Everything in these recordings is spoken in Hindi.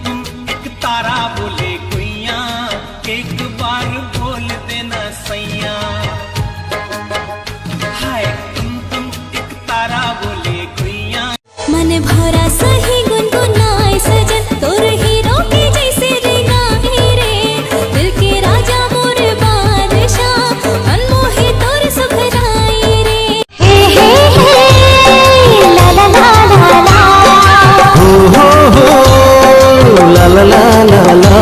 तुम एक तारा बोले कोइया, एक बार बोल देना सैया। हाय तुम एक तारा बोले कोइया। मन भरा सही गुनगुनाए सजन, तोर हीरो के जैसे रेंगाए रे। दिल के राजा मोर बादशाह, अनमोहे तोर सुखराए रे। हे हे हे ला ला ला ला ला, हो ला ला ला ला ला।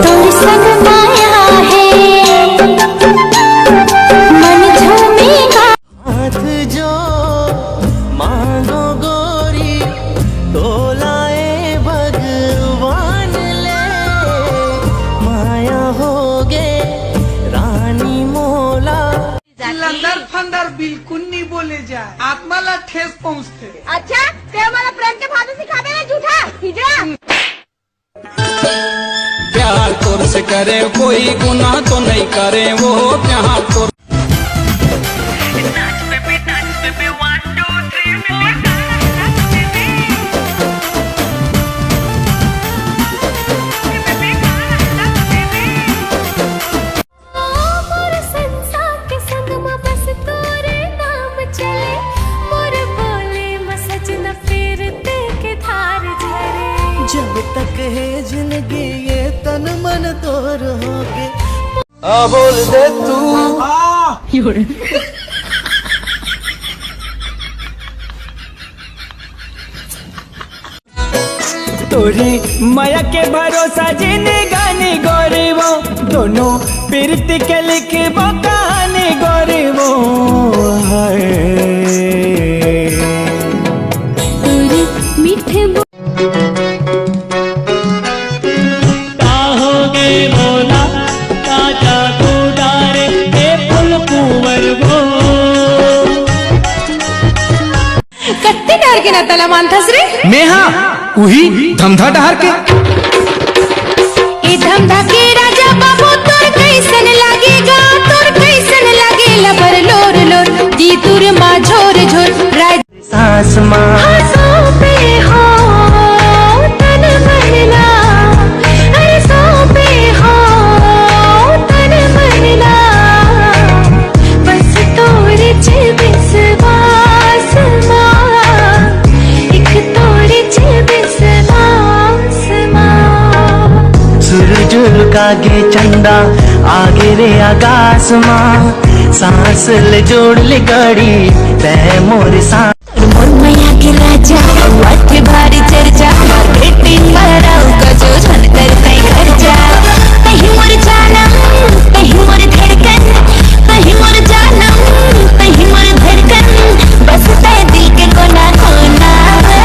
तोर संग माया है मन झूमेगा। हाथ जो मांगो गोरी, तोलाए भगवान ले। माया होगे रानी मोला। लंदर फंदर बिल्कुल नहीं बोले जाए, आत्माला ठेस पहुँचते। अच्छा ते हमारा प्रेम के भाषा सिखावे ना झूठा हिजड़ा। प्यार तोर से करे कोई गुनाह तो नहीं करे वो, प्यार तोर मोर संसार के संग में बस तोरे नाम चले। मोर बोले में सजना फिरते के धार झरे। जब तक है जिंदगी ये तन मन तोर होगे। आ बोल दे तू तोरी माया के भरोसा जीने गानी गरीबो, दोनों पीरती के लिखबो कहानी गरीबो। हाय तोरे मीठे काहोगे बोला ताजा कुडारे ए फुल कुंवर वो। कत्ते डर के ना तला मानथस रे। मेहा उही धमधा डहर के। ए धमधा के राजा बाबू तोर कैसन लागेगा, तोर कैसन लागेला बर लोर लोर। जी तुर मा झोर झोर राज सास माँ सो पे हो तन मनला। अरे सो पे हो तन मनला, बस तोरे च विश्वास माँ, एक तोरे च विश्वास माँ। सूरज लुकागे चंदा आगे रे आकाश माँ। सांस ले जोड़ ले गाड़ी तै मोर सांस। मोर मैया के राजा माथे भारी चर्चा, मार्केटिंग कराओ गजो झन करते खर्चा। कहीं मोर जानम कहीं मोर धड़कन, कहीं मोर जानम कहीं मोर धड़कन। बस ते दिल के कोना कोना रे।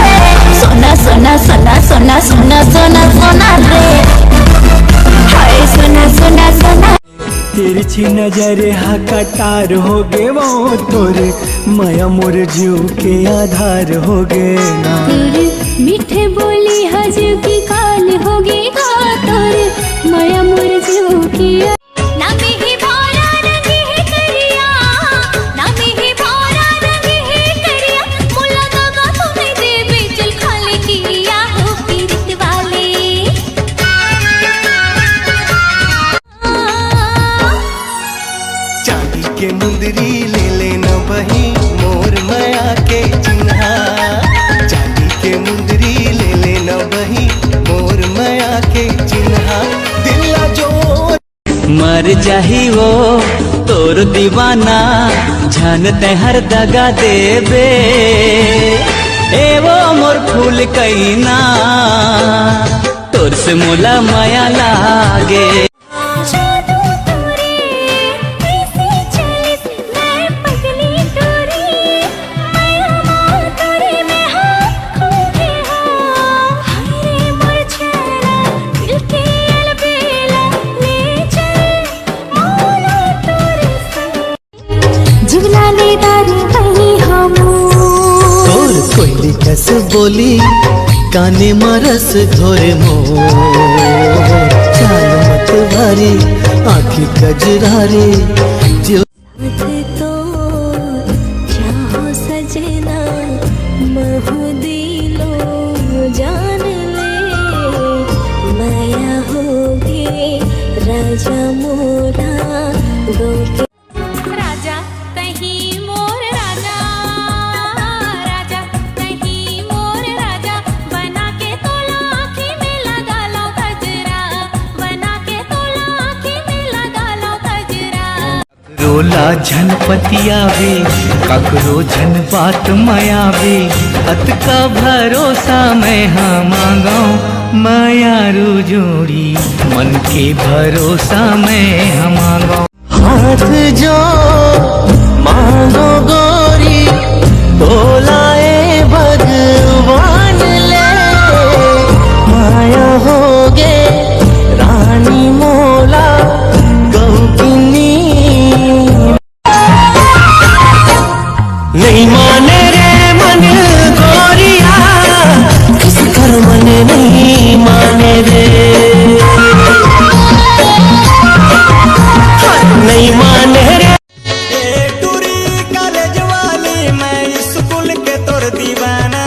सोना सोना सोना सोना सोना सोना सोना रे। हाय सोना सोना सोना। तिरछी नजर हा कटार हो गे वो, तोरे माया मोर जीव के आधार हो गे ना। तोरे मीठे बोली हजू की काल होगी गा, तोरे माया मोर जीव की। ना ही भौरा रंगी है करिया, ना ही भौरा रंगी है करिया। मुला दागा तुम्हें देवे चल खाले किया हो पीरित वाले। चांदी के मुंदरी ले लेना बही मोर माया के चिन्हा। चांदी के मुंदरी ले लेना बही मोर माया के चिन्हा। दिला जो मर जाही वो तोर दीवाना, जानते हर दगा देबे। ए वो मोर फूल कईना, तोर से मोला माया लागे। जादू तोरे कैसे चलिस मैं पगली तोरी। माया मोर तोरे में हाँ खो के हाँ। हाय रे मोर चेहरा दिल के अलबेला ले चल मौला तोरे संग। जुगला ले दारी वही हमू। तोर कोयली कस बोली काने मरस घोरे मोर। चाल मत भारी आँखी कजरारी जो तो चाहो सजना महु दिल राजा मोरा गौ राजा तही मोर राजा राजा तही मोर राजा बना के तोला आँखी में लगा लो गजरा बना के तोला आँखी में लगा लो गजरा रोला झनपतियावे ककरो झन बात मयावे अत का भरोसा मैं हाँ मांगो मायारू जोड़ी मन के भरोसा मैं हाँ मांगो हाथ जो मांगो गोरी बोलाए भगवान ले माया होगे रानी मोला गौकिनी नहीं माने रे मन गोरिया किस कर मन नहीं माने रे नहीं माने रे टूरी कॉलेज वाली मैं स्कूल के तोर दीवाना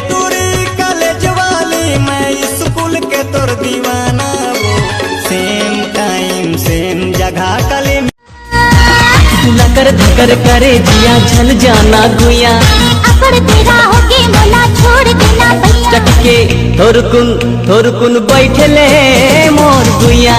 टूरी कॉलेज वाली मैं स्कूल के तोर दीवाना वो सेम टाइम सेम जगह कले लकर धकर करे जिया झल जाना गुया अकड़ तेरा होगे मोला छोड़ देना भैया चटके थोरकुन बैठले मोर गुया